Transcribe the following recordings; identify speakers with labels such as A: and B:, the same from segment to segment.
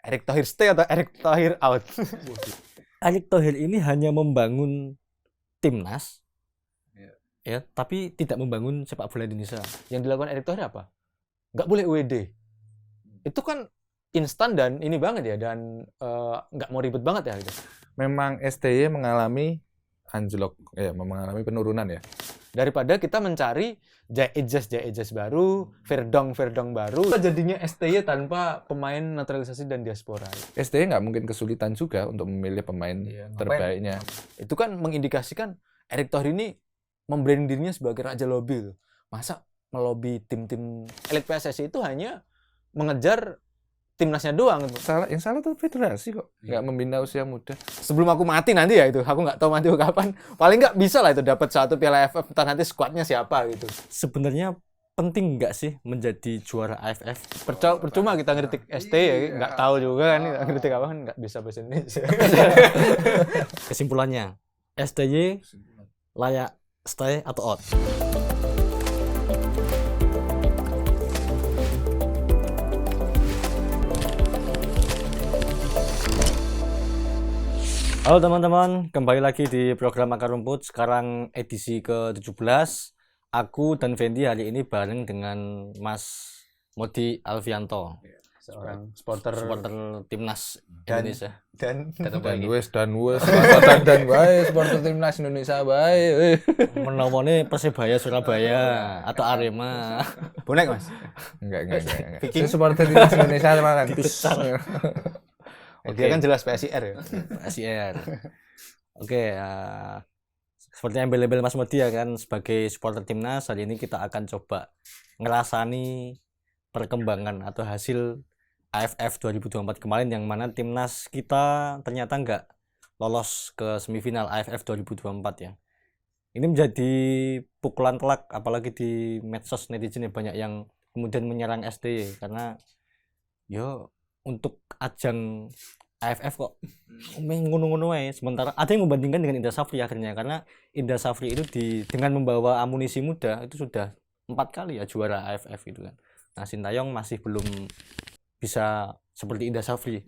A: Erick Thohir stay atau Erick Thohir out?
B: Erick Thohir ini hanya membangun timnas, ya, tapi tidak membangun sepak bola Indonesia.
A: Yang dilakukan Erick Thohir apa? Nggak boleh UED. Itu kan instan dan ini banget ya, dan nggak mau ribet banget ya gitu.
C: Memang STY mengalami anjlok, ya, mengalami penurunan ya.
A: Daripada kita mencari Jai-Ejaz baru, Verdong baru, jadinya STY tanpa pemain naturalisasi dan diaspora.
C: STY nggak mungkin kesulitan juga untuk memilih pemain terbaiknya.
A: Itu kan mengindikasikan Erick Thohir ini membranding dirinya sebagai raja lobby. Masa melobi tim-tim elit PSSI itu hanya mengejar timnasnya doang.
C: Yang salah tuh federasi kok, nggak membina usia muda.
A: Sebelum aku mati nanti ya itu, aku nggak tahu mati kapan. Paling nggak bisa lah itu dapat satu Piala AFF, entah nanti skuadnya siapa gitu.
B: Sebenarnya penting nggak sih menjadi juara AFF?
A: Percuma kita ngeritik ST ya, nggak tahu juga kan, ngeritik apa kan nggak bisa bahasa Indonesia.
B: Kesimpulannya, STY layak stay atau out? Halo teman-teman, kembali lagi di program Akar Rumput. Sekarang edisi ke-17. Aku dan Fendi hari ini bareng dengan Mas Modi Alfianto,
A: Seorang supporter
B: timnas Indonesia.
A: Dan
C: supporter timnas Indonesia baik.
B: Menawane Persebaya Surabaya atau Arema.
A: Bonek Mas?
C: Enggak. Saya supporter timnas Indonesia mana?
A: Dia kan jelas PSIR ya.
B: PSIR. Oke, seperti yang label Mas Modi ya kan, sebagai supporter timnas, hari ini kita akan coba ngerasani perkembangan atau hasil AFF 2024 kemarin, yang mana timnas kita ternyata nggak lolos ke semifinal AFF 2024 ya. Ini menjadi pukulan telak, apalagi di medsos netizen banyak yang kemudian menyerang STY karena untuk ajang AFF kok ngono-ngono aja. Sementara ada yang membandingkan dengan Indra Safri akhirnya, karena Indra Safri itu dengan membawa amunisi muda itu sudah 4 kali ya juara AFF gitu kan. Nah, Sintayong masih belum bisa seperti Indra Safri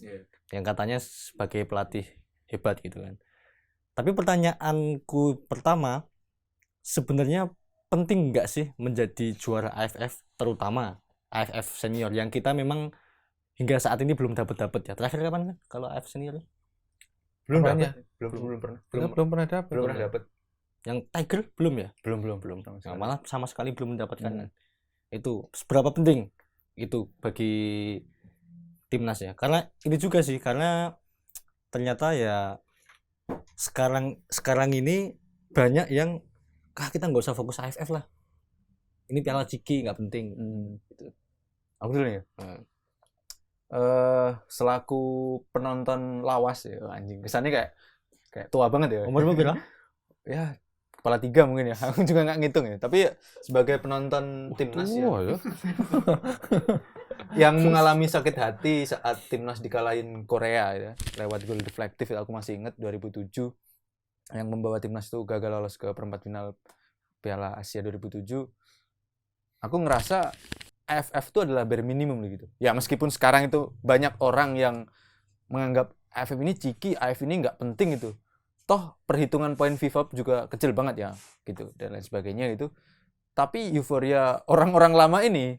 B: yang katanya sebagai pelatih hebat gitu kan. Tapi pertanyaanku pertama, sebenarnya penting nggak sih menjadi juara AFF, terutama AFF senior yang kita memang hingga saat ini belum dapat ya. Terakhir kapan kan kalau AFF senior?
A: Belum pernah dapat.
B: Yang Tiger belum ya?
A: Belum.
B: Nah, malah sama sekali belum mendapatkan kan. Itu seberapa penting itu bagi timnas ya? Karena ini juga sih, karena ternyata ya sekarang ini banyak yang kita nggak usah fokus AFF lah. Ini Piala Ciki nggak penting. Gitu.
A: Aku dulu ya. Selaku penonton lawas ya, anjing kesannya kayak tua banget ya.
B: Umurmu berapa?
A: Ya kepala 3 mungkin ya. Aku juga nggak ngitung ya. Tapi sebagai penonton timnas ya, yang mengalami sakit hati saat timnas dikalahin Korea ya, lewat gol deflektif, aku masih ingat 2007 yang membawa timnas itu gagal lolos ke perempat final Piala Asia 2007. Aku ngerasa AFF itu adalah bare minimum gitu. Ya meskipun sekarang itu banyak orang yang menganggap AFF ini ciki, AFF ini nggak penting itu. Toh perhitungan poin FIFA juga kecil banget ya gitu dan lain sebagainya gitu. Tapi euforia orang-orang lama ini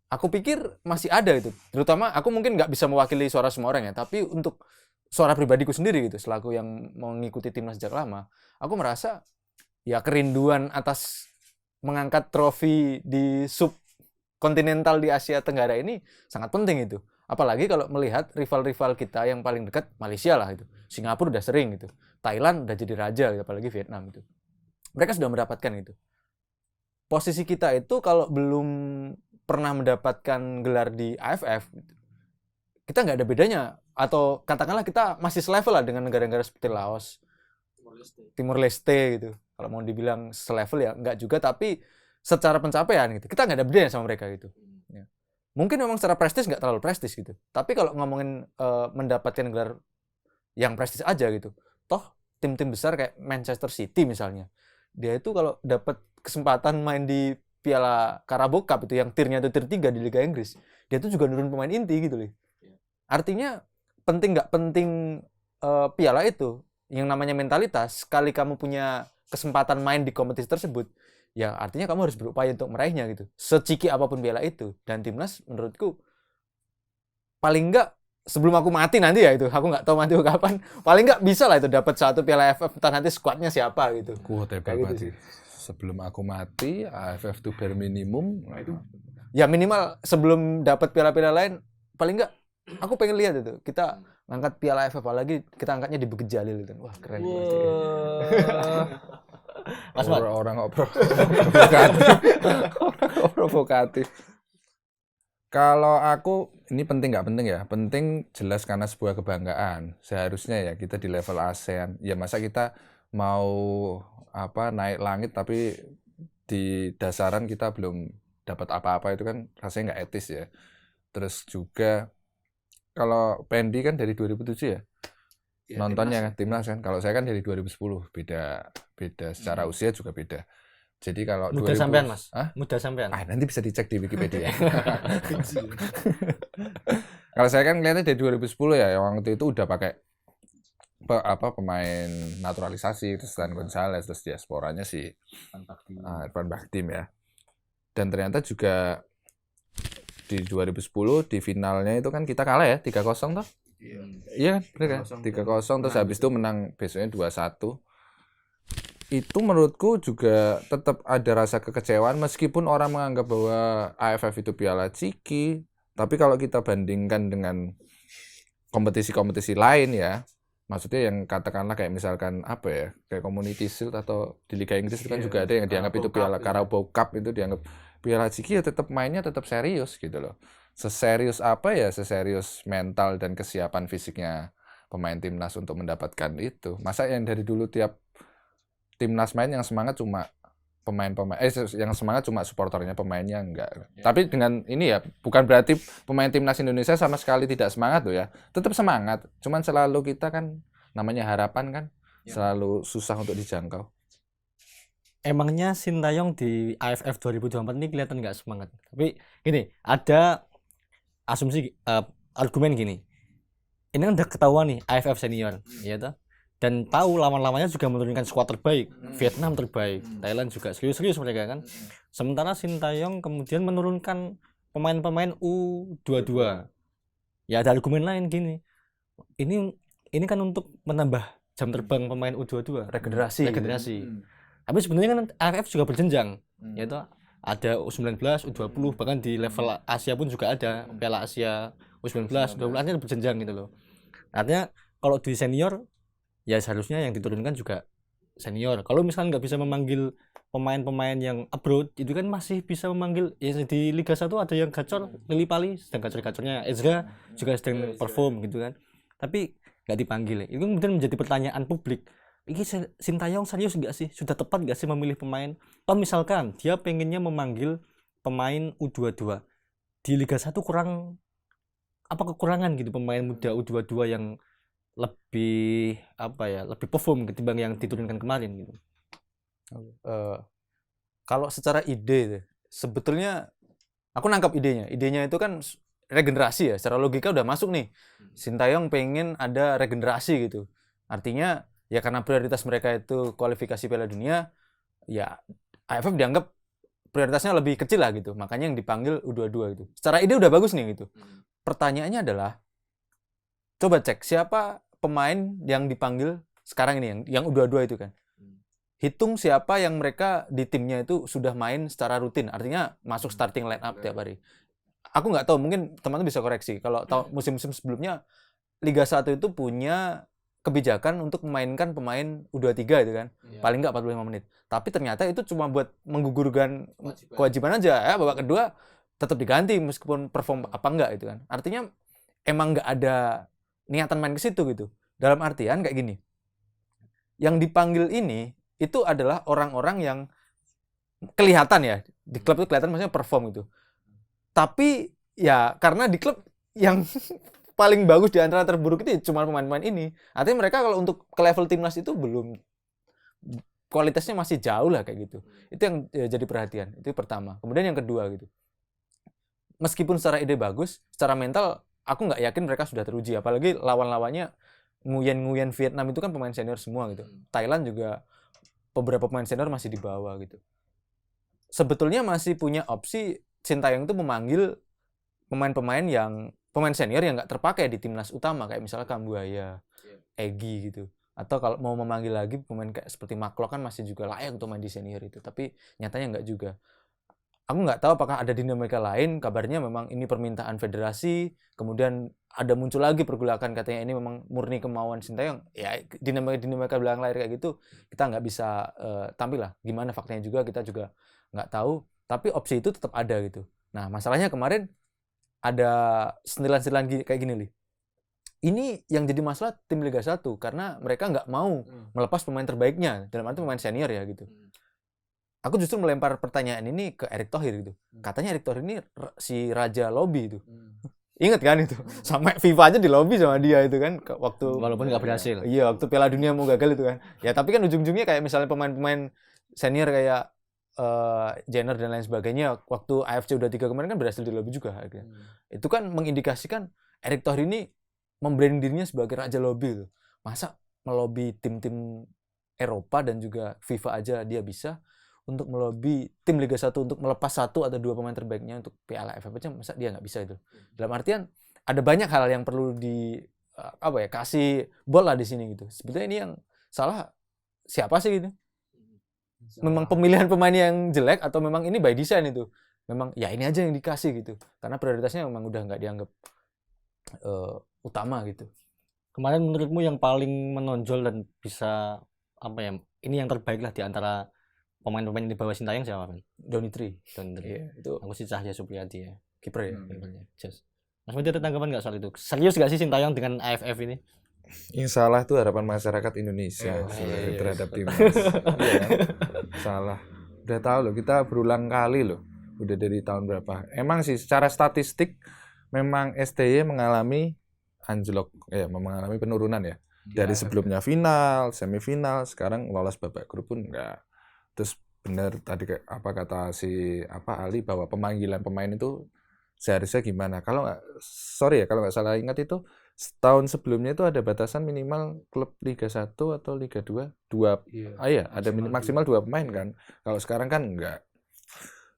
A: aku pikir masih ada itu. Terutama aku mungkin nggak bisa mewakili suara semua orang ya, tapi untuk suara pribadiku sendiri gitu, selaku yang mengikuti timnas sejak lama, aku merasa ya kerinduan atas mengangkat trofi di kontinental di Asia Tenggara ini sangat penting itu. Apalagi kalau melihat rival-rival kita yang paling dekat, Malaysia lah itu. Singapura udah sering gitu. Thailand udah jadi raja gitu, apalagi Vietnam itu. Mereka sudah mendapatkan itu. Posisi kita itu kalau belum pernah mendapatkan gelar di AFF, kita nggak ada bedanya. Atau katakanlah kita masih selevel lah dengan negara-negara seperti Laos, Timor Leste gitu. Kalau mau dibilang selevel ya nggak juga, tapi secara pencapaian gitu, kita nggak ada bedanya sama mereka gitu. Ya. Mungkin memang secara prestis nggak terlalu prestis gitu, tapi kalau ngomongin mendapatkan gelar yang prestis aja gitu, toh tim-tim besar kayak Manchester City misalnya, dia itu kalau dapat kesempatan main di Piala Carabao Cup itu yang tiernya itu tier 3 di Liga Inggris, dia tuh juga nurun pemain inti gitu loh. Artinya penting nggak penting piala itu, yang namanya mentalitas. Sekali kamu punya kesempatan main di kompetisi tersebut, ya artinya kamu harus berupaya untuk meraihnya gitu. Seciki apapun piala itu. Dan timnas menurutku paling nggak sebelum aku mati nanti ya itu, aku nggak tahu mati kapan, paling nggak bisa lah itu dapat satu piala AFF, entah nanti skuadnya siapa gitu.
C: Hebat
A: Kayak gitu
C: banget sih. Sebelum aku mati, AFF itu bare minimum. Nah, itu
A: Ya minimal sebelum dapat piala-piala lain, paling nggak aku pengen lihat itu kita ngangkat piala AFF, apalagi kita angkatnya di Bukit Jalil itu. Wah keren.
B: Mas Mat,
C: orang provokatif. Orang provokatif. Kalau aku, ini penting nggak penting ya? Penting jelas karena sebuah kebanggaan. Seharusnya ya kita di level ASEAN. Ya masa kita mau naik langit tapi di dasaran kita belum dapat apa-apa, itu kan rasanya nggak etis ya. Terus juga kalau Pendi kan dari 2007 ya? Nontonnya kan timnas kan. Kalau saya kan dari 2010, beda secara usia juga beda. Jadi kalau
B: muda
C: 2000
B: sampean Mas.
C: Hah?
B: Muda sampean.
C: nanti bisa dicek di Wikipedia. Kalau saya kan ngeliatnya dari 2010 ya, yang waktu itu udah pakai pemain naturalisasi, terus Dan Gonzalez, terus diasporanya si Irfan Bahdim ya. Dan ternyata juga di 2010 di finalnya itu kan kita kalah ya 3-0 toh. Iya kan, bener kan? 3-0 terus habis itu menang besoknya 2-1. Itu menurutku juga tetap ada rasa kekecewaan meskipun orang menganggap bahwa AFF itu piala ciki, tapi kalau kita bandingkan dengan kompetisi-kompetisi lain ya, maksudnya yang katakanlah kayak misalkan kayak Community Shield atau di Liga Inggris itu kan juga ada yang dianggap itu piala Carabao Cup, itu dianggap piala ciki, ya tetap mainnya tetap serius gitu loh. Seserius apa ya, seserius mental dan kesiapan fisiknya pemain timnas untuk mendapatkan itu. Masa yang dari dulu tiap timnas main yang semangat cuma yang semangat cuma supporternya, pemainnya enggak. Tapi dengan ini ya bukan berarti pemain timnas Indonesia sama sekali tidak semangat loh ya. Tetap semangat. Cuman selalu kita kan namanya harapan kan selalu susah untuk dijangkau.
B: Emangnya Sintayong di AFF 2024 ini kelihatan nggak semangat? Tapi gini, ada asumsi argumen gini. Ini kan udah ketahuan nih AFF senior, ya toh? Dan tahu lawan-lawannya juga menurunkan skuad terbaik. Vietnam terbaik, Thailand juga serius-serius mereka kan. Sementara Sintayong kemudian menurunkan pemain-pemain U22. Ya ada argumen lain gini. Ini kan untuk menambah jam terbang pemain U22,
A: Regenerasi.
B: Tapi sebenarnya kan AFF juga berjenjang. Yaitu ada U19, U20, bahkan di level Asia pun juga ada Piala Asia U19, U20, artinya berjenjang gitu loh. Artinya kalau di senior ya seharusnya yang diturunkan juga senior. Kalau misalkan nggak bisa memanggil pemain-pemain yang abroad, itu kan masih bisa memanggil ya di Liga 1 ada yang gacor, Lili Pali sedang gacor-gacornya, Ezra juga sedang perform gitu kan. Tapi nggak dipanggil. Itu kemudian menjadi pertanyaan publik. Ini Sintayong serius nggak sih? Sudah tepat nggak sih memilih pemain? Kalau misalkan dia pengennya memanggil pemain U22 di Liga 1 kurang apa kekurangan gitu pemain muda U22 yang lebih lebih perform ketimbang yang diturunkan kemarin gitu.
A: Kalau secara ide sebetulnya aku nangkap idenya itu kan regenerasi ya, secara logika udah masuk nih. Sintayong pengen ada regenerasi gitu, artinya ya karena prioritas mereka itu kualifikasi Piala Dunia, ya AFF dianggap prioritasnya lebih kecil lah gitu, makanya yang dipanggil U22 gitu. Secara ide udah bagus nih gitu. Pertanyaannya adalah coba cek siapa pemain yang dipanggil sekarang ini yang U22 itu kan. Hitung siapa yang mereka di timnya itu sudah main secara rutin, artinya masuk starting line up tiap hari. Aku nggak tahu, mungkin teman-teman bisa koreksi. Kalau musim-musim sebelumnya Liga 1 itu punya kebijakan untuk memainkan pemain U23 itu kan. Paling nggak 45 menit. Tapi ternyata itu cuma buat menggugurkan kewajiban aja ya, babak kedua tetap diganti meskipun perform apa enggak itu kan. Artinya emang nggak ada niatan main ke situ gitu. Dalam artian kayak gini. Yang dipanggil ini itu adalah orang-orang yang kelihatan ya, di klub itu kelihatan maksudnya perform gitu. Tapi ya karena di klub yang paling bagus di antara terburuk itu cuma pemain-pemain ini. Artinya mereka kalau untuk ke level timnas itu belum, kualitasnya masih jauh lah kayak gitu. Itu yang jadi perhatian. Itu pertama. Kemudian yang kedua gitu. Meskipun secara ide bagus, secara mental aku nggak yakin mereka sudah teruji, apalagi lawan-lawannya Nguyen Vietnam itu kan pemain senior semua gitu. Thailand juga beberapa pemain senior masih di bawah gitu. Sebetulnya masih punya opsi Sintayong itu memanggil pemain senior yang nggak terpakai di timnas utama, kayak misalnya Kambuaya, Egy gitu. Atau kalau mau memanggil lagi pemain kayak seperti Maklok kan masih juga layak untuk main di senior itu, tapi nyatanya nggak juga. Aku nggak tahu apakah ada dinamika lain, kabarnya memang ini permintaan federasi, kemudian ada muncul lagi pergolakan katanya ini memang murni kemauan Sintayong. Ya dinamika belakang layar kayak gitu kita nggak bisa tampil lah. Gimana faktanya juga kita juga nggak tahu, tapi opsi itu tetap ada gitu. Nah masalahnya kemarin ada sentilan-sentilan kayak gini nih. Ini yang jadi masalah tim Liga 1 karena mereka nggak mau melepas pemain terbaiknya, dalam arti pemain senior ya gitu. Aku justru melempar pertanyaan ini ke Erick Thohir gitu. Katanya Erick Thohir ini si raja lobby itu. Ingat kan itu? Sampai FIFA aja di lobby sama dia itu kan waktu
B: Walaupun nggak berhasil.
A: Iya, waktu Piala Dunia mau gagal itu kan. Ya tapi kan ujung-ujungnya kayak misalnya pemain-pemain senior kayak Jenner dan lain sebagainya waktu AFC U23 kemarin kan berhasil di lobby juga gitu. Itu kan mengindikasikan Erick Thohir ini membranding dirinya sebagai raja lobby gitu. Masa melobi tim-tim Eropa dan juga FIFA aja dia bisa untuk melobi tim Liga 1 untuk melepas 1 atau 2 pemain terbaiknya untuk Piala AFF aja, masa dia nggak bisa itu. Dalam artian ada banyak hal yang perlu kasih bola di sini gitu. Sebetulnya ini yang salah siapa sih gitu? Memang pemilihan pemain yang jelek atau memang ini by design itu? Memang ya ini aja yang dikasih gitu. Karena prioritasnya memang udah nggak dianggap utama gitu.
B: Kemarin menurutmu yang paling menonjol dan bisa ini yang terbaik lah di antara pemain-pemain di bawah Sintayong siapa, Pan?
A: Donny Tree.
B: Iya,
A: itu
B: aku sih Cahya Supriyadi ya.
A: kiper ya.
B: Just. Mas Medi ada tanggapan nggak soal itu? Serius nggak sih Sintayong dengan AFF ini?
C: Yang salah tuh harapan masyarakat Indonesia terhadap timnas. Iya kan? Salah. Udah tahu loh, kita berulang kali loh. Udah dari tahun berapa? Emang sih secara statistik memang STY mengalami anjlok, mengalami penurunan ya. Dari sebelumnya final, semifinal, sekarang lolos babak grup pun enggak. Terus benar tadi apa kata Ali bahwa pemanggilan pemain itu seharusnya gimana? Kalau nggak salah ingat itu setahun sebelumnya itu ada batasan minimal klub Liga 1 atau Liga 2 ada maksimal 2 pemain kan. Kalau sekarang kan enggak.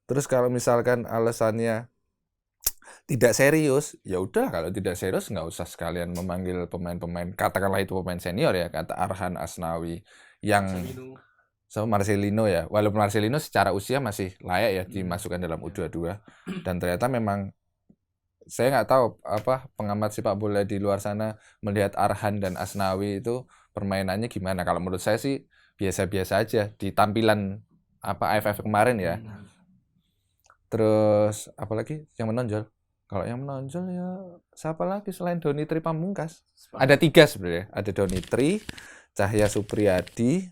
C: Terus kalau misalkan alasannya tidak serius, ya udah kalau tidak serius nggak usah sekalian memanggil pemain-pemain, katakanlah itu pemain senior ya, kata Arhan Asnawi yang Marcelino ya, walaupun Marcelino secara usia masih layak ya dimasukkan dalam U22 dan ternyata memang saya nggak tahu pengamat sepak bola di luar sana melihat Arhan dan Asnawi itu permainannya gimana. Kalau menurut saya sih biasa-biasa aja di tampilan AFF kemarin ya. Terus apalagi yang menonjol? Kalau yang menonjol ya siapa lagi selain Donny Tree Pamungkas? Ada 3 sebenarnya. Ada Donny Tree, Cahya Supriyadi,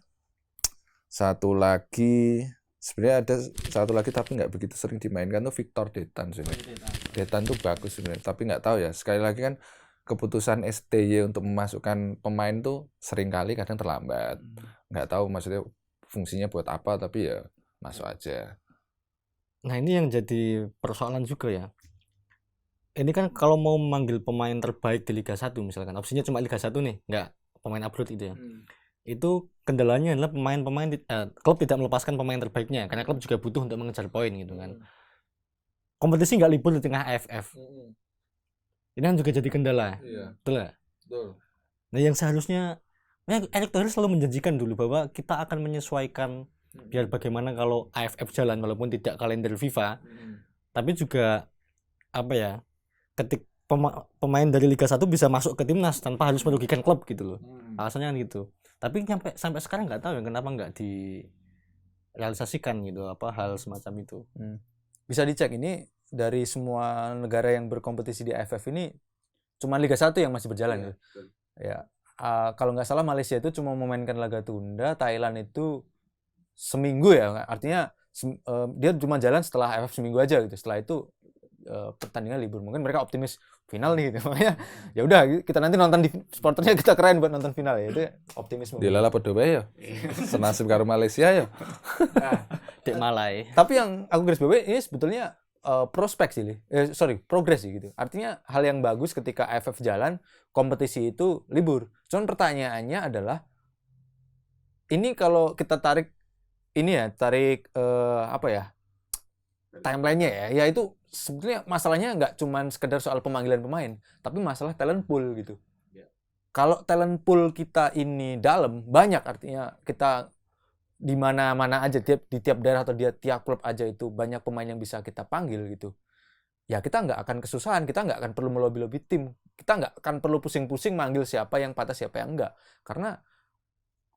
C: satu lagi sebenarnya ada satu lagi tapi nggak begitu sering dimainkan tuh Victor Detan sebenarnya. Detan tuh bagus sebenarnya, tapi nggak tahu ya. Sekali lagi kan keputusan STY untuk memasukkan pemain tuh sering kali kadang terlambat. Nggak tahu maksudnya fungsinya buat apa, tapi ya masuk aja.
B: Nah ini yang jadi persoalan juga ya. Ini kan kalau mau memanggil pemain terbaik di Liga 1 misalkan, opsinya cuma Liga 1 nih, nggak pemain abroad itu ya. Itu kendalanya adalah klub tidak melepaskan pemain terbaiknya karena klub juga butuh untuk mengejar poin gitu kan. Kompetisi nggak libur di tengah AFF. Ini kan juga jadi kendala. Betul nggak?
C: Betul.
B: Nah yang seharusnya Erick Thohir selalu menjanjikan dulu bahwa kita akan menyesuaikan biar bagaimana kalau AFF jalan walaupun tidak kalender FIFA, tapi juga pemain dari Liga 1 bisa masuk ke timnas tanpa harus merugikan klub gitu loh. Alasannya kan gitu. Tapi sampai sekarang nggak tahu ya kenapa nggak direalisasikan gitu hal semacam itu.
A: Bisa dicek ini dari semua negara yang berkompetisi di AFF ini cuma Liga 1 yang masih berjalan gitu. Ya. Kalau nggak salah Malaysia itu cuma memainkan laga tunda, Thailand itu seminggu ya. Artinya dia cuma jalan setelah AFF seminggu aja gitu. Setelah itu pertandingan libur. Mungkin mereka optimis final nih gitu. Makanya ya udah kita nanti nonton di supporternya kita keren buat nonton final ya. Itu optimisme.
C: Dilala padha wae ya. Senasib karo Malaysia ya.
B: Dek Malai.
A: Tapi yang aku garis bawahi ini sebetulnya prospek sih, progres sih gitu. Artinya hal yang bagus ketika AFF jalan, kompetisi itu libur. Cuman pertanyaannya adalah, ini kalau kita tarik timelinenya ya itu sebetulnya masalahnya nggak cuman sekedar soal pemanggilan pemain, tapi masalah talent pool gitu. Kalau talent pool kita ini dalam, banyak, artinya kita di mana-mana aja, di tiap daerah atau di tiap klub aja itu banyak pemain yang bisa kita panggil gitu. Ya kita nggak akan kesusahan, kita nggak akan perlu melobi-lobi tim, kita nggak akan perlu pusing-pusing manggil siapa yang patah siapa yang enggak, karena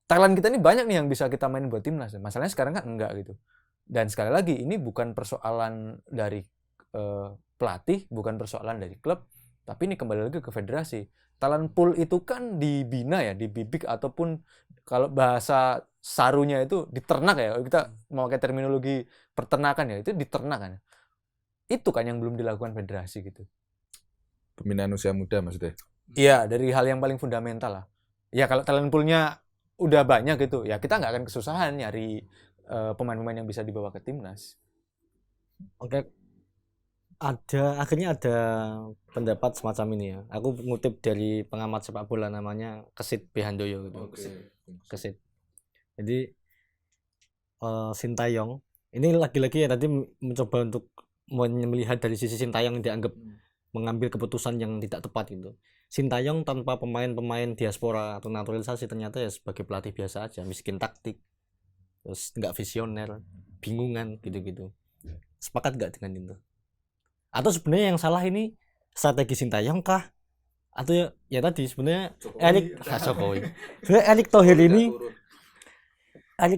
A: talent kita ini banyak nih yang bisa kita main buat timnas. Masalahnya sekarang kan enggak gitu. Dan sekali lagi ini bukan persoalan dari pelatih, bukan persoalan dari klub, tapi ini kembali lagi ke federasi. Talent pool itu kan dibina ya, dibibik, ataupun kalau bahasa sarunya itu diternak ya. Kita memakai terminologi peternakan ya, itu diternak kan. Itu kan yang belum dilakukan federasi gitu.
C: Pembinaan usia muda maksudnya?
A: Iya, dari hal yang paling fundamental lah. Ya kalau talent poolnya udah banyak gitu, ya kita nggak akan kesusahan nyari pemain-pemain yang bisa dibawa ke timnas.
B: Oke, akhirnya ada pendapat semacam ini ya. Aku ngutip dari pengamat sepak bola namanya Kesit B. Handoyo gitu. Kesit. Jadi Sintayong ini lagi-lagi ya tadi mencoba untuk melihat dari sisi Sintayong yang dianggap mengambil keputusan yang tidak tepat gitu. Sintayong tanpa pemain-pemain diaspora atau naturalisasi ternyata ya sebagai pelatih biasa aja, miskin taktik, terus nggak visioner, bingungan gitu-gitu. Sepakat nggak dengan itu? Atau sebenarnya yang salah ini strategi Sintayong kah? Atau ya tadi sebenarnya Jokowi. Sebenarnya Erick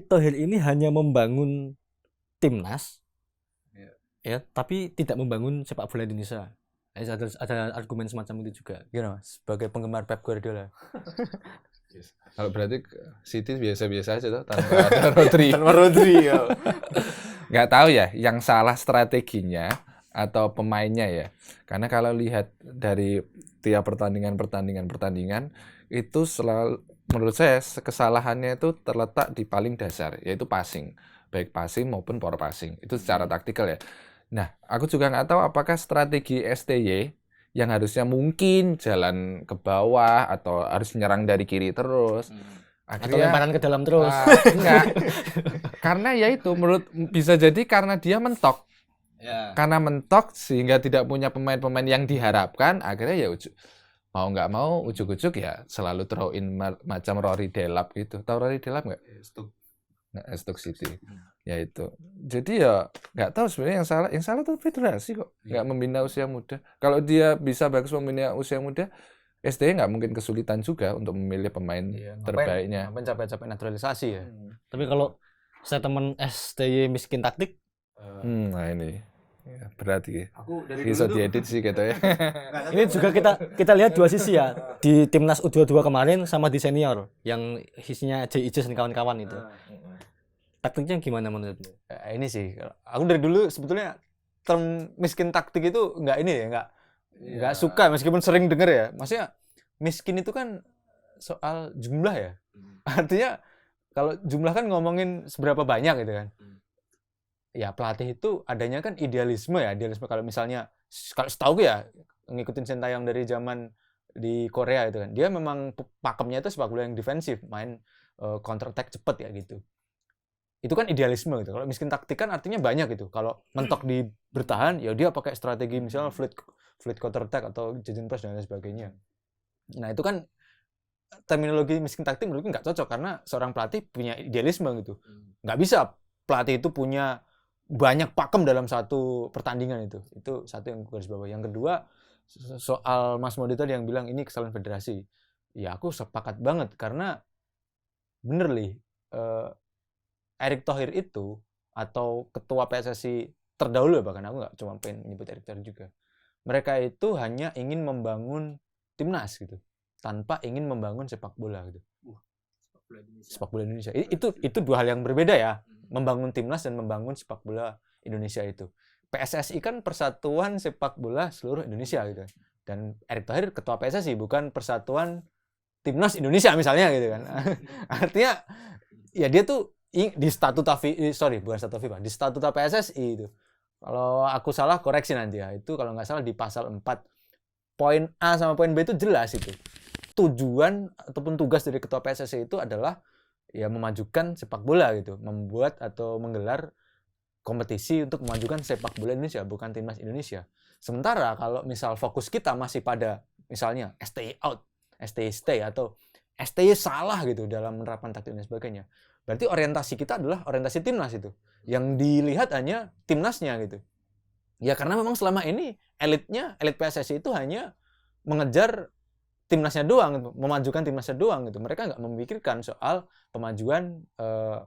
B: Thohir ini hanya membangun timnas, ya, tapi tidak membangun sepak bola Indonesia. Ada argumen semacam itu juga.
A: Gimana Mas? Sebagai penggemar Pep Guardiola.
C: Kalau berarti City biasa-biasa aja tuh tanpa ada Rodri.
A: Tanpa Rodri ya.
C: Nggak tahu ya, yang salah strateginya atau pemainnya ya. Karena kalau lihat dari tiap pertandingan itu selalu, menurut saya kesalahannya itu terletak di paling dasar, yaitu passing, baik passing maupun power passing. Itu secara taktikal ya. Nah, aku juga nggak tahu apakah strategi STY yang harusnya mungkin jalan ke bawah atau harus menyerang dari kiri terus.
B: Atau lemparan ke dalam terus.
C: Enggak. Karena ya itu bisa jadi karena dia mentok.
B: Ya.
C: Karena mentok sehingga tidak punya pemain-pemain yang diharapkan, akhirnya ya mau nggak mau ujuk-ujuk ya selalu throw in macam Rory Delap gitu. Tahu Rory Delap nggak? Stoke City. Ya itu. Jadi ya nggak tahu sebenarnya yang salah tuh federasi kok, nggak membina usia muda. Kalau dia bisa bagus membina usia muda, STY nggak mungkin kesulitan juga untuk memilih pemain terbaiknya.
A: Ngapain capek-capek naturalisasi ya.
B: Tapi kalau statement STY miskin taktik,
C: nah ini ya, berarti bisa diedit sih gitu ya.
B: ini juga kita lihat dua sisi ya, di timnas U22 kemarin sama di senior yang isinya J.I.J dan kawan-kawan itu. Taktiknya gimana menurutmu?
A: Ini sih, aku dari dulu sebetulnya term miskin taktik itu nggak suka, meskipun sering denger ya. Maksudnya miskin itu kan soal jumlah ya. Artinya kalau jumlah kan ngomongin seberapa banyak gitu kan. Ya pelatih itu adanya kan idealisme ya, kalau misalnya, kalau setahu ya ngikutin Sintayong dari zaman di Korea itu kan, dia memang pakemnya itu sepak bola yang defensif, main counter attack cepet ya gitu. Itu kan idealisme gitu. Kalau miskin taktik kan artinya banyak gitu. Kalau mentok di bertahan, ya dia pakai strategi misalnya fluid counter attack atau gegenpress press dan lain sebagainya. Nah itu kan terminologi miskin taktik menurutku nggak cocok, karena seorang pelatih punya idealisme gitu. Nggak bisa pelatih itu punya banyak pakem dalam satu pertandingan itu satu yang garis bawah. Yang kedua soal Mas Modi tadi yang bilang ini kesalahan federasi, ya aku sepakat banget, karena bener li Erick Thohir itu atau ketua PSSI terdahulu, bahkan aku nggak cuma pengen nyebut Erick Thohir juga, mereka itu hanya ingin membangun timnas gitu tanpa ingin membangun sepak bola gitu. Sepak bola Indonesia itu dua hal yang berbeda ya. Membangun timnas dan membangun sepak bola Indonesia itu. PSSI kan Persatuan Sepak Bola Seluruh Indonesia gitu. Dan Erick Thohir ketua PSSI, bukan Persatuan Timnas Indonesia misalnya gitu kan. Artinya ya dia tuh di statuta di statuta PSSI itu Kalau aku salah koreksi nanti ya. Itu kalau nggak salah di pasal 4 poin A sama poin B itu jelas itu. Tujuan ataupun tugas dari ketua PSSI itu adalah ya memajukan sepak bola gitu, membuat atau menggelar kompetisi untuk memajukan sepak bola Indonesia, bukan timnas Indonesia. Sementara kalau misal fokus kita masih pada misalnya STI out, STI stay atau STI salah gitu dalam menerapkan taktik dan sebagainya. Berarti orientasi kita adalah orientasi timnas itu. Yang dilihat hanya timnasnya gitu. Ya karena memang selama ini elit PSSI itu hanya mengejar timnasnya doang gitu, memajukan timnasnya doang gitu. Mereka nggak memikirkan soal pemajuan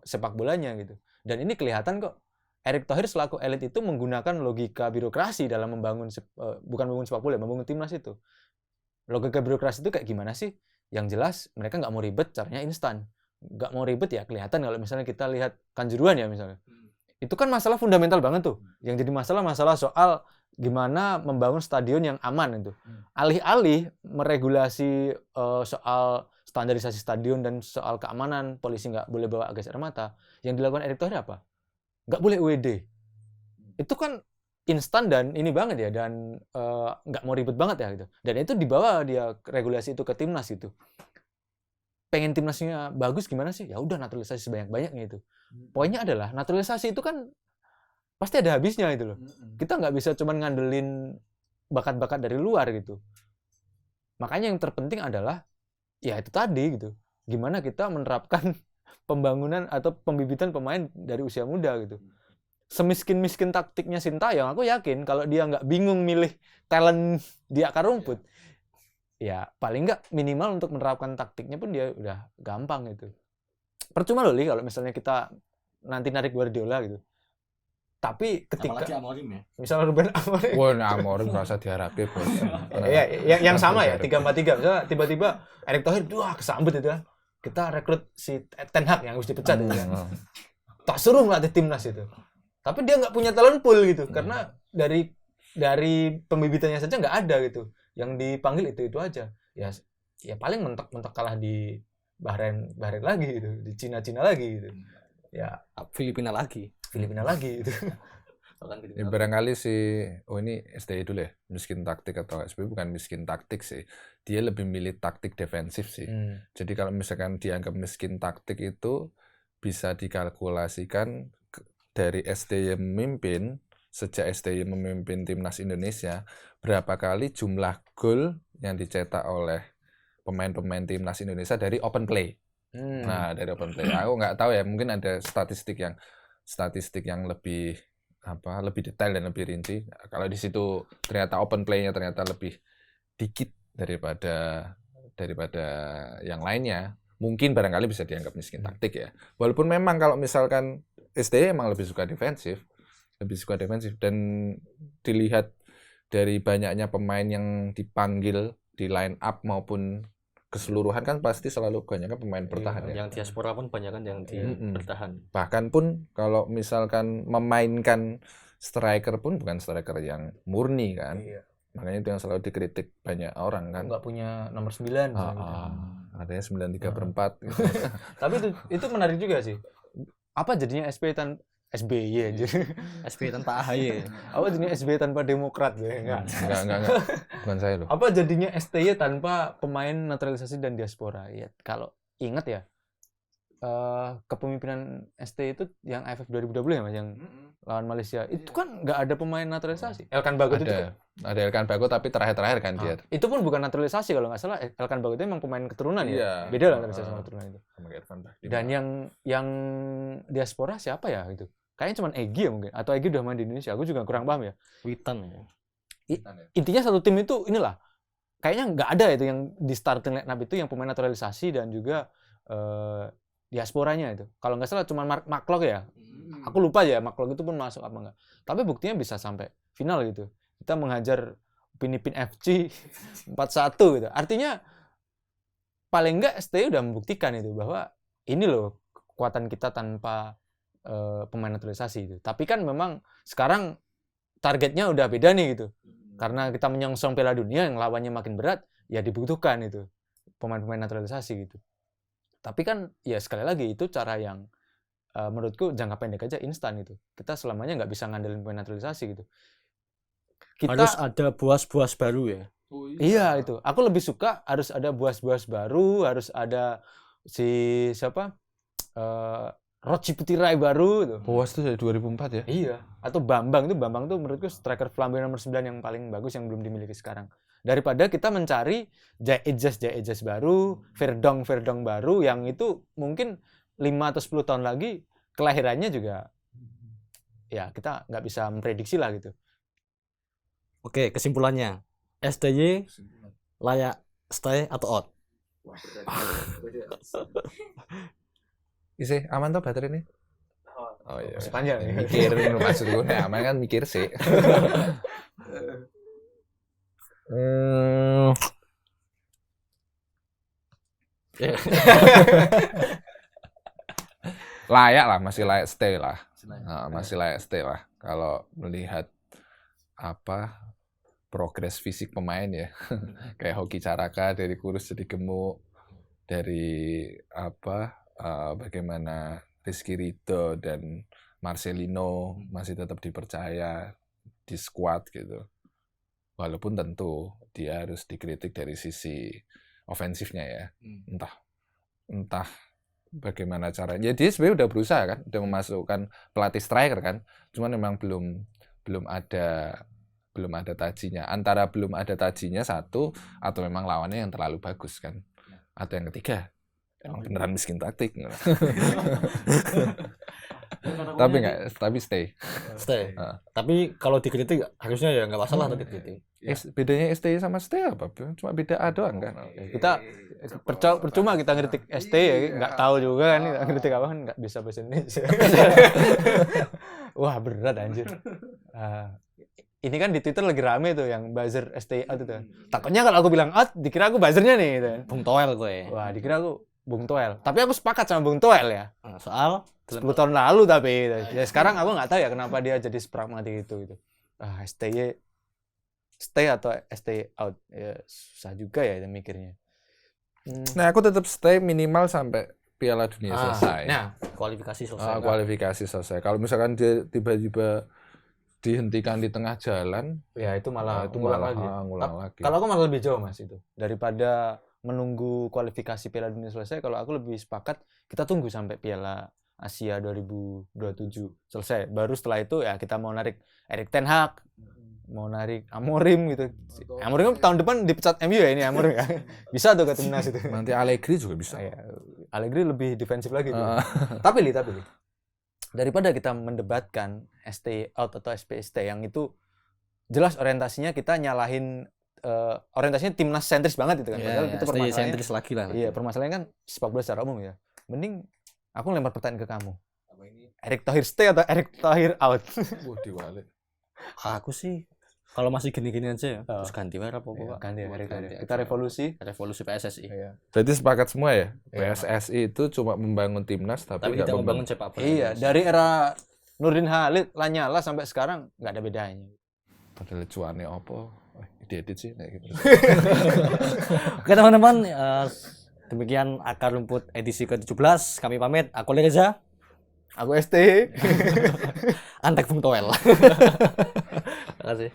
A: sepak bolanya gitu. Dan ini kelihatan kok. Erick Thohir selaku elit itu menggunakan logika birokrasi dalam membangun bukan membangun sepak bola, membangun timnas itu. Logika birokrasi itu kayak gimana sih? Yang jelas mereka nggak mau ribet, caranya instan. Nggak mau ribet ya kelihatan kalau misalnya kita lihat Kanjuruhan ya misalnya. Itu kan masalah fundamental banget tuh. Yang jadi masalah soal gimana membangun stadion yang aman itu. Alih-alih meregulasi soal standarisasi stadion dan soal keamanan, polisi nggak boleh bawa gas air mata. Yang dilakukan Erick Thohir apa? Nggak boleh UED. Itu kan instan dan ini banget ya, dan nggak mau ribet banget ya gitu. Dan itu dibawa dia regulasi itu ke timnas gitu. Pengen timnasnya bagus gimana sih? Ya udah naturalisasi sebanyak-banyaknya itu. Poinnya adalah naturalisasi itu kan pasti ada habisnya itu loh. Kita nggak bisa cuma ngandelin bakat-bakat dari luar gitu. Makanya yang terpenting adalah ya itu tadi gitu. Gimana kita menerapkan pembangunan atau pembibitan pemain dari usia muda gitu. Semiskin-miskin taktiknya Sintayong, aku yakin kalau dia nggak bingung milih talent di akar rumput, ya paling nggak minimal untuk menerapkan taktiknya pun dia udah gampang gitu. Percuma loh Li kalau misalnya kita nanti narik Guardiola gitu. Tapi ketika
B: apalagi Amorim ya.
A: misalnya Ruben Amorim,
C: Wah, Amorim merasa diharapin bos.
A: ya, yang sama ya 3-4-3 misalnya tiba-tiba Erick Thohir kesambut itu kan. Kita rekrut si Ten Hag yang harus dipecat itu kan. Tak suruh ngelatih timnas itu. Tapi dia nggak punya talent pool gitu karena dari pembibitannya saja nggak ada gitu. Yang dipanggil itu aja. Ya paling mentok kalah di Bahrain lagi gitu, di Cina lagi gitu. Ya
B: Filipina lagi
A: gitu.
C: Ya, barangkali ini STI dulu ya, miskin taktik atau SBY bukan miskin taktik sih. Dia lebih milih taktik defensif sih. Jadi kalau misalkan dianggap miskin taktik itu bisa dikalkulasikan dari STY memimpin, sejak STY memimpin timnas Indonesia, berapa kali jumlah gol yang dicetak oleh pemain-pemain timnas Indonesia dari open play. Nah, dari open play. Aku nggak tahu ya, mungkin ada statistik yang lebih detail dan lebih rinci. Kalau di situ ternyata open play-nya ternyata lebih dikit daripada yang lainnya, mungkin barangkali bisa dianggap miskin taktik ya. Walaupun memang kalau misalkan STY emang lebih suka defensif dan dilihat dari banyaknya pemain yang dipanggil di line up maupun keseluruhan kan pasti selalu kebanyakan pemain bertahan ya.
B: Yang diaspora pun banyak kan yang bertahan.
C: Bahkan pun kalau misalkan memainkan striker pun bukan striker yang murni kan. Makanya itu yang selalu dikritik banyak orang kan.
A: Nggak punya nomor 9.
C: Artinya 93/4. Gitu.
A: Tapi itu menarik juga sih. Apa jadinya SBY anjir.
B: SBY tanpa AHY.
A: Apa jadinya SBY tanpa Demokrat ya?
C: Enggak. Bukan saya loh.
A: Apa jadinya STY tanpa pemain naturalisasi dan diaspora? Ya, kalau ingat ya, kepemimpinan STY itu yang AFF 2020 ya Mas, yang lawan Malaysia. Itu kan nggak ada pemain naturalisasi. Elkan Bagot itu kan?
C: Ada Elkan Bagot tapi terakhir kan dia.
A: Itu pun bukan naturalisasi kalau nggak salah. Elkan Bagot itu memang pemain keturunan ya. Beda lah naturalisasi sama keturunan itu. Dan yang diaspora siapa ya gitu? Kayaknya cuma Egy ya mungkin, atau Egy udah main di Indonesia. Aku juga kurang paham ya.
B: Witan ya.
A: Intinya satu tim itu inilah. Kayaknya nggak ada itu yang di starting lineup itu yang pemain naturalisasi dan juga diasporanya itu. Kalau nggak salah cuma Marklock ya. Aku lupa ya Marklock itu pun masuk apa enggak. Tapi buktinya bisa sampai final gitu. Kita menghajar Pinipin FC 4-1 gitu. Artinya paling nggak STY udah membuktikan itu bahwa ini loh kekuatan kita tanpa pemain naturalisasi itu. Tapi kan memang sekarang targetnya udah beda nih gitu. Karena kita menyongsong Piala Dunia yang lawannya makin berat, ya dibutuhkan itu pemain-pemain naturalisasi gitu. Tapi kan ya sekali lagi itu cara yang menurutku jangka pendek aja instan gitu. Kita selamanya nggak bisa ngandelin pemain naturalisasi gitu. Kita
B: Harus ada buas-buas baru ya.
A: iya itu. Aku lebih suka harus ada buas-buas baru, harus ada si siapa? Roci Putirai baru itu.
C: Boas tuh dari 2004 ya.
A: Iya. Atau Bambang tuh menurutku striker flamboyan nomor 9 yang paling bagus yang belum dimiliki sekarang. Daripada kita mencari Jai Ejas baru, Verdong baru yang itu mungkin 5 atau 10 tahun lagi kelahirannya juga ya kita nggak bisa memprediksi lah gitu.
B: Oke, kesimpulannya. STY layak stay atau out?
C: Isi aman tuh baterai ini? Oh iya.
A: Masih panjang ya.
C: Mikirin maksud gue, aman kan mikir sih. Layak lah, masih layak stay lah. Masih layak stay lah. Kalau melihat apa progres fisik pemain ya, kayak Hoki Caraka dari kurus jadi gemuk, dari apa bagaimana Rizky Ridho dan Marcelino masih tetap dipercaya di squad gitu. Walaupun tentu dia harus dikritik dari sisi ofensifnya ya. Entah bagaimana caranya. Ya, dia sebenarnya udah berusaha kan, udah memasukkan pelatih striker kan. Cuman memang belum ada tajinya. Antara belum ada tajinya satu atau memang lawannya yang terlalu bagus kan. Atau yang ketiga, emang beneran miskin taktik. tapi stay.
B: Tapi kalau dikritik harusnya ya nggak masalah tadi kritik.
C: Bedanya STY sama stay apa? Cuma beda A doang kan.
A: Kita percuma kita ngeritik ST ya, nggak tahu juga kan kita ngeritik apa kan nggak bisa bahasa Indonesia. Wah berat anjir. Ini kan di Twitter lagi rame tuh yang buzzer ST out itu. Takutnya kalau aku bilang out dikira aku buzzernya nih gitu.
B: Bung Toel gue.
A: Wah dikira aku Bung Toel. Tapi aku sepakat sama Bung Toel ya.
B: Soal
A: 10 tahun lalu tapi ya sekarang aku nggak tahu ya kenapa dia jadi sepragmatik itu gitu. Stay atau stay out ya susah juga ya mikirnya.
C: Nah, aku tetap stay minimal sampai Piala Dunia selesai.
B: Nah, kualifikasi selesai.
C: Kualifikasi selesai. Kalau misalkan dia tiba-tiba dihentikan di tengah jalan,
A: ya itu malah
C: ngulang lagi.
A: Kalau aku malah lebih jauh Mas itu. Daripada menunggu kualifikasi Piala Dunia selesai, kalau aku lebih sepakat kita tunggu sampai Piala Asia 2027 selesai. Baru setelah itu ya kita mau narik Erik ten Hag, mau narik Amorim gitu. Amorim kan tahun depan dipecat MU ya ini Amorim ya. Bisa tuh ke timnas itu.
C: Nanti Allegri juga bisa.
A: Ya, Allegri lebih defensif lagi. Tapi daripada kita mendebatkan ST out atau SPST yang itu jelas orientasinya kita nyalahin orientasinya timnas sentris banget itu kan.
B: Padahal
A: itu permasalahannya
B: sentris lagi lah.
A: Iya, permasalahannya kan sepak bola secara umum ya. Mending aku lempar pertanyaan ke kamu. Erick Thohir stay atau Erick Thohir out?
C: Wah, diwalik.
B: Aku sih kalau masih gini-gini aja ya, terus ganti merah apa-apa.
A: Ganti kita revolusi
B: PSSI.
A: Iya.
C: Berarti sepakat semua ya? PSSI itu cuma membangun timnas tapi
B: tidak membangun sepak bola.
A: Iya, dari era Nurdin Halid, Lanyala sampai sekarang nggak ada bedanya.
C: Padahal cuannya apa? Diedit sih kayak gitu.
B: Oke teman-teman, demikian Akar Rumput edisi ke-17. Kami pamit. Aku Reza.
A: Aku ST.
B: Antek Bung Toel. Terima kasih.